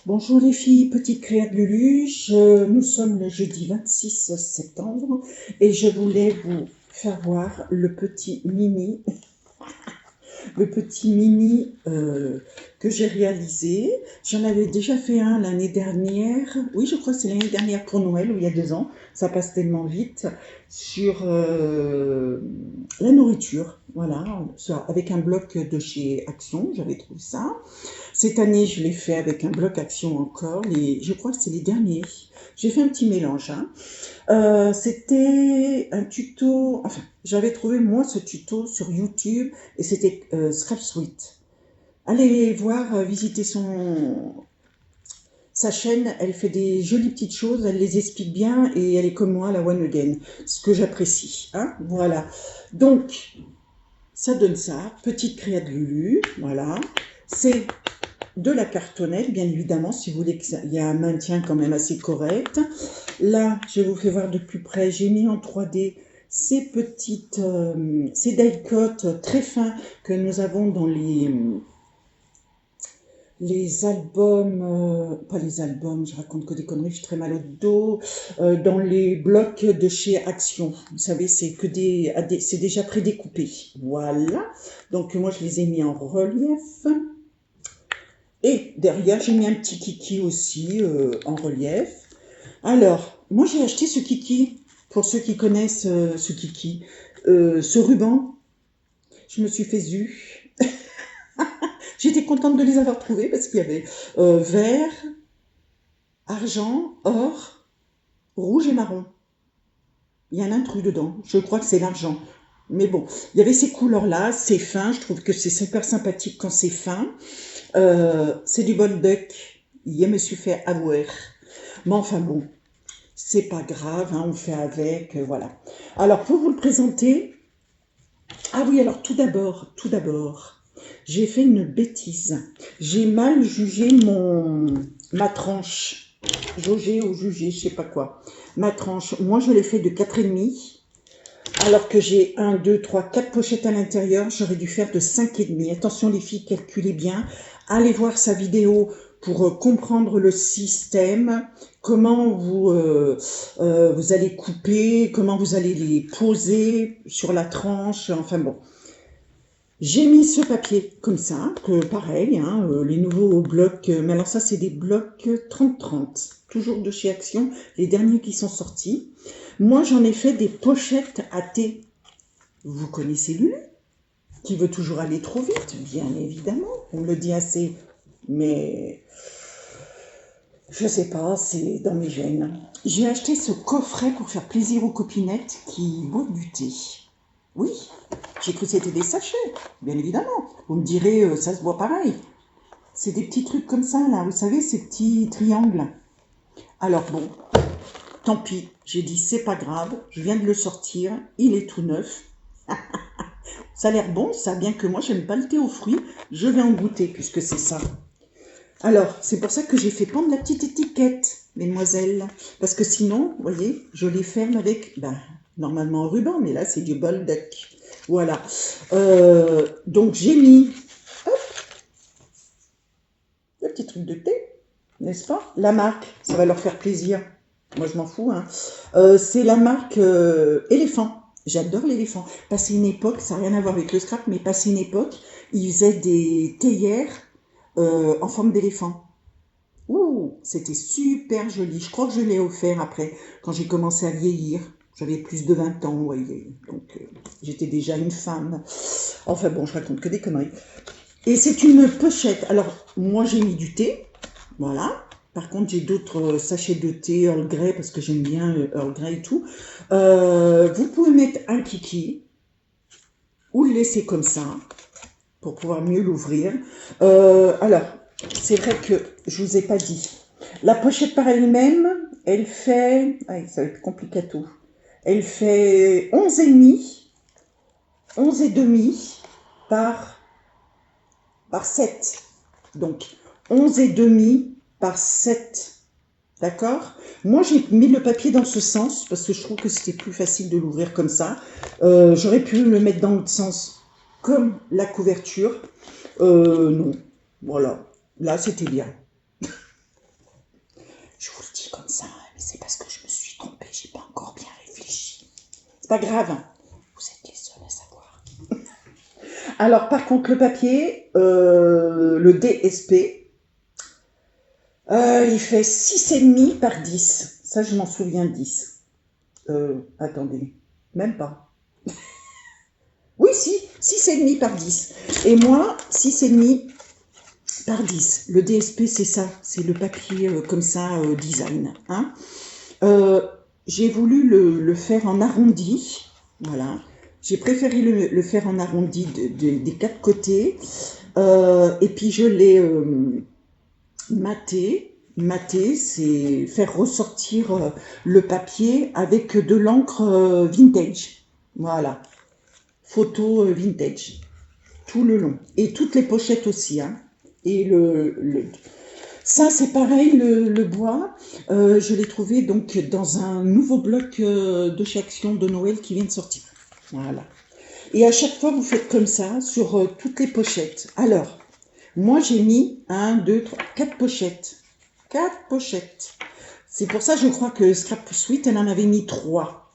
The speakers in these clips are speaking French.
Bonjour les filles, petite créa de Lulu. Nous sommes le jeudi 26 septembre et je voulais vous faire voir le petit mini que j'ai réalisé. J'en avais déjà fait un l'année dernière. Oui, je crois que c'est l'année dernière pour Noël ou il y a 2 ans. Ça passe tellement vite. Sur la nourriture. Voilà, avec un bloc de chez Action. J'avais trouvé ça. Cette année, je l'ai fait avec un bloc Action encore. Je crois que c'est les derniers. J'ai fait un petit mélange, hein. C'était un tuto, enfin, j'avais trouvé moi ce tuto sur YouTube et c'était Scrap Sweet. Allez voir, visiter sa chaîne, elle fait des jolies petites choses, elle les explique bien et elle est comme moi, la One Again, ce que j'apprécie, hein, voilà. Donc, ça donne ça, petite créa de Lulu, voilà. C'est de la cartonnelle, bien évidemment, si vous voulez qu'il y ait un maintien quand même assez correct. Là, je vous fais voir de plus près, j'ai mis en 3D ces die-cuts très fins que nous avons dans les albums, pas les albums, je raconte que des conneries, je suis très mal au dos, dans les blocs de chez Action. Vous savez, c'est déjà prédécoupé. Voilà. Donc moi, je les ai mis en relief. Et derrière, j'ai mis un petit kiki aussi en relief. Alors, moi j'ai acheté ce kiki, pour ceux qui connaissent ce kiki, ce ruban, je me suis fait zu. J'étais contente de les avoir trouvés parce qu'il y avait vert, argent, or, rouge et marron. Il y a un intrus dedans, je crois que c'est l'argent. Mais bon, il y avait ces couleurs-là, c'est fin, je trouve que c'est super sympathique quand c'est fin. C'est du bon duck, je me suis fait avoir. Mais enfin bon, c'est pas grave, hein, on fait avec, voilà. Alors, pour vous le présenter, ah oui, alors tout d'abord, j'ai fait une bêtise. J'ai mal jugé ma tranche. Jaugé ou jugé, je sais pas quoi. Ma tranche, moi je l'ai fait de 4,5. Alors que j'ai 1, 2, 3, 4 pochettes à l'intérieur, j'aurais dû faire de 5,5. Attention les filles, calculez bien. Allez voir sa vidéo pour comprendre le système, comment vous allez couper, comment vous allez les poser sur la tranche, enfin bon. J'ai mis ce papier comme ça, que pareil, hein, les nouveaux blocs, mais alors ça c'est des blocs 30-30, toujours de chez Action, les derniers qui sont sortis. Moi j'en ai fait des pochettes à thé. Vous connaissez Lulu, qui veut toujours aller trop vite, bien évidemment, on me le dit assez, mais je sais pas, c'est dans mes gènes. J'ai acheté ce coffret pour faire plaisir aux copinettes qui boivent du thé. Oui, j'ai cru que c'était des sachets, bien évidemment. Vous me direz, ça se boit pareil. C'est des petits trucs comme ça, là, vous savez, ces petits triangles. Alors bon, tant pis, j'ai dit c'est pas grave, je viens de le sortir, il est tout neuf. Ça a l'air bon, ça, bien que moi j'aime pas le thé aux fruits, je vais en goûter puisque c'est ça. Alors, c'est pour ça que j'ai fait pendre la petite étiquette, mesdemoiselles. Parce que sinon, vous voyez, je les ferme avec, normalement un ruban, mais là c'est du bolduc. Voilà. Donc j'ai mis, hop, le petit truc de thé, n'est-ce pas? La marque, ça va leur faire plaisir. Moi je m'en fous, hein. C'est la marque Éléphant. J'adore l'éléphant. Passé une époque, ça n'a rien à voir avec le scrap, mais passé une époque, ils faisaient des théières en forme d'éléphant. Ouh, c'était super joli. Je crois que je l'ai offert après, quand j'ai commencé à vieillir. J'avais plus de 20 ans, vous voyez. Donc, j'étais déjà une femme. Enfin bon, je raconte que des conneries. Et c'est une pochette. Alors, moi, j'ai mis du thé. Voilà. Par contre, j'ai d'autres sachets de thé Earl Grey, parce que j'aime bien Earl Grey et tout. Vous pouvez mettre un kiki, ou le laisser comme ça, pour pouvoir mieux l'ouvrir. Alors, c'est vrai que je vous ai pas dit. La pochette par elle-même, elle fait... Ah, ça va être compliqué tout. Elle fait 11,5, 11,5 par 7. Donc, 11,5 par 7. D'accord? Moi, j'ai mis le papier dans ce sens, parce que je trouve que c'était plus facile de l'ouvrir comme ça. J'aurais pu le mettre dans l'autre sens, comme la couverture. Non. Voilà. Là, c'était bien. pas grave. Vous êtes les seuls à savoir. Alors, par contre, le papier, le DSP, il fait 6,5 par 10. Ça, je m'en souviens, 10. Attendez, même pas. Oui, si, 6,5 par 10. Et moi, 6,5 par 10. Le DSP, c'est ça. C'est le papier comme ça, design. Hein. J'ai voulu le faire en arrondi. Voilà. J'ai préféré le faire en arrondi des quatre côtés. Et puis, je l'ai maté. Maté, c'est faire ressortir le papier avec de l'encre vintage. Voilà. Photo vintage. Tout le long. Et toutes les pochettes aussi. Hein. Et ça, c'est pareil, le bois. Je l'ai trouvé donc dans un nouveau bloc de chez Action de Noël qui vient de sortir. Voilà. Et à chaque fois, vous faites comme ça sur toutes les pochettes. Alors, moi, j'ai mis 1, 2, 3, 4 pochettes. 4 pochettes. C'est pour ça, je crois que Scrap Sweet, elle en avait mis 3.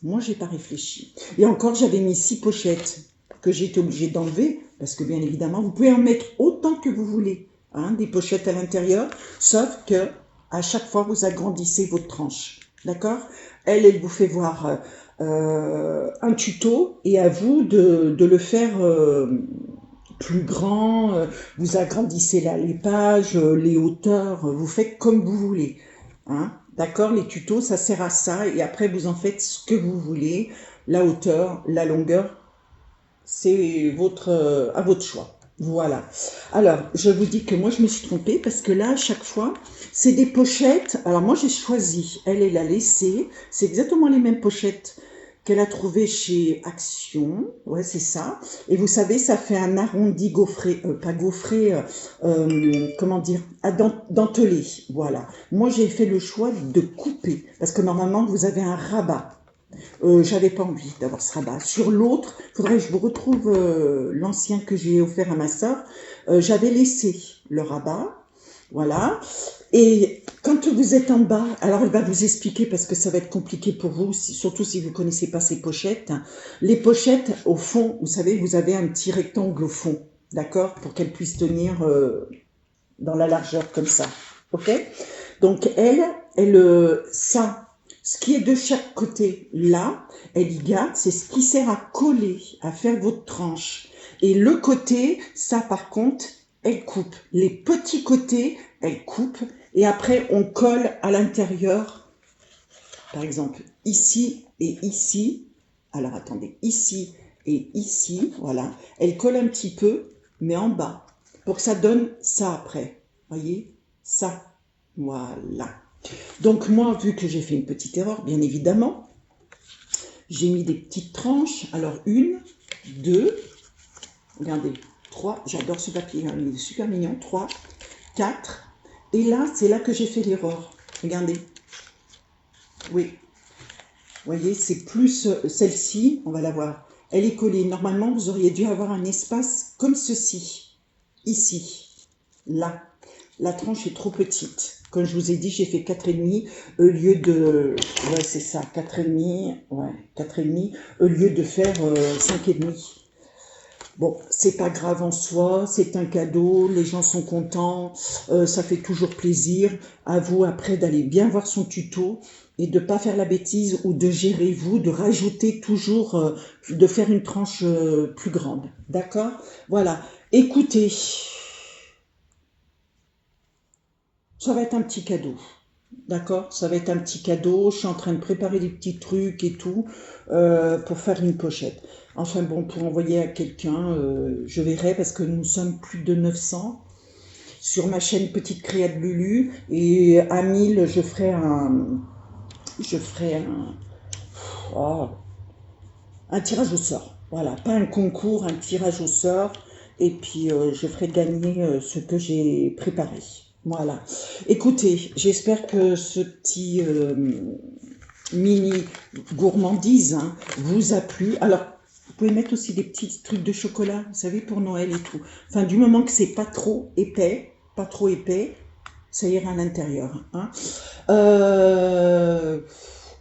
Moi, j'ai pas réfléchi. Et encore, j'avais mis 6 pochettes que j'ai été obligée d'enlever parce que, bien évidemment, vous pouvez en mettre autant que vous voulez. Hein, des pochettes à l'intérieur, sauf que à chaque fois, vous agrandissez votre tranche. D'accord? Elle vous fait voir un tuto et à vous de le faire plus grand, vous agrandissez là les pages, les hauteurs, vous faites comme vous voulez. Hein. D'accord, les tutos, ça sert à ça et après vous en faites ce que vous voulez. La hauteur, la longueur, c'est à votre choix. Voilà. Alors, je vous dis que moi, je me suis trompée parce que là, à chaque fois, c'est des pochettes. Alors, moi, j'ai choisi. Elle l'a laissée. C'est exactement les mêmes pochettes qu'elle a trouvées chez Action. Ouais, c'est ça. Et vous savez, ça fait un arrondi gaufré, pas gaufré, comment dire, dentelé. Voilà. Moi, j'ai fait le choix de couper parce que normalement, vous avez un rabat. J'avais pas envie d'avoir ce rabat. Sur l'autre, faudrait que je vous retrouve l'ancien que j'ai offert à ma sœur. J'avais laissé le rabat, voilà. Et quand vous êtes en bas, alors elle va vous expliquer parce que ça va être compliqué pour vous, surtout si vous connaissez pas ces pochettes. Les pochettes, au fond, vous savez, vous avez un petit rectangle au fond, d'accord, pour qu'elles puissent tenir dans la largeur comme ça, ok. Donc ça. Ce qui est de chaque côté, là, elle y garde, c'est ce qui sert à coller, à faire votre tranche. Et le côté, ça par contre, elle coupe. Les petits côtés, elle coupe. Et après, on colle à l'intérieur, par exemple, ici et ici. Alors, attendez, ici et ici, voilà. Elle colle un petit peu, mais en bas, pour que ça donne ça après. Voyez, ça, voilà. Donc moi, vu que j'ai fait une petite erreur, bien évidemment, j'ai mis des petites tranches. Alors 1, 2, regardez, 3, j'adore ce papier, hein, il est super mignon, 3, 4. Et là, c'est là que j'ai fait l'erreur. Regardez. Oui. Vous voyez, c'est plus celle-ci, on va la voir. Elle est collée. Normalement, vous auriez dû avoir un espace comme ceci. Ici. Là. La tranche est trop petite. Comme je vous ai dit, j'ai fait 4,5 au lieu de... Ouais, c'est ça, 4,5. Ouais, 4,5 au lieu de faire 5,5. Bon, c'est pas grave en soi, c'est un cadeau, les gens sont contents, ça fait toujours plaisir. À vous après d'aller bien voir son tuto et de pas faire la bêtise ou de gérer vous, de rajouter toujours, de faire une tranche plus grande. D'accord? Voilà. Écoutez... Ça va être un petit cadeau, d'accord? Ça va être un petit cadeau, je suis en train de préparer des petits trucs et tout pour faire une pochette. Enfin bon, pour envoyer à quelqu'un, je verrai parce que nous sommes plus de 900 sur ma chaîne Petite Créa de Lulu et à 1000, je ferai un tirage au sort. Voilà, pas un concours, un tirage au sort et puis je ferai gagner ce que j'ai préparé. Voilà. Écoutez, j'espère que ce petit mini gourmandise vous a plu. Alors, vous pouvez mettre aussi des petits trucs de chocolat, vous savez, pour Noël et tout. Enfin, du moment que c'est pas trop épais, ça ira à l'intérieur. Hein.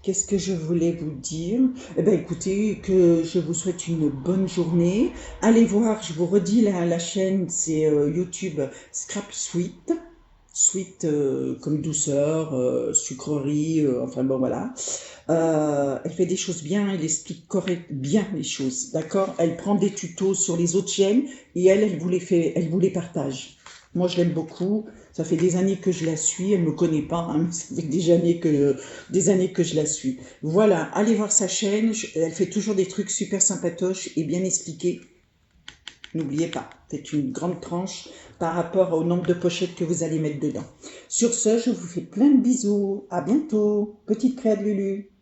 Qu'est-ce que je voulais vous dire? Eh bien, écoutez, que je vous souhaite une bonne journée. Allez voir, je vous redis la chaîne, c'est YouTube Scrap Sweet. Sweet comme douceur, sucrerie, enfin bon voilà. Elle fait des choses bien, elle explique bien les choses, d'accord? Elle prend des tutos sur les autres chaînes et elle vous les fait, elle vous les partage. Moi, je l'aime beaucoup. Ça fait des années que je la suis. Elle me connaît pas, hein, mais ça fait des années que je la suis. Voilà, allez voir sa chaîne. Elle fait toujours des trucs super sympatoches et bien expliqués. N'oubliez pas, c'est une grande tranche par rapport au nombre de pochettes que vous allez mettre dedans. Sur ce, je vous fais plein de bisous. À bientôt. Petite créa de Lulu.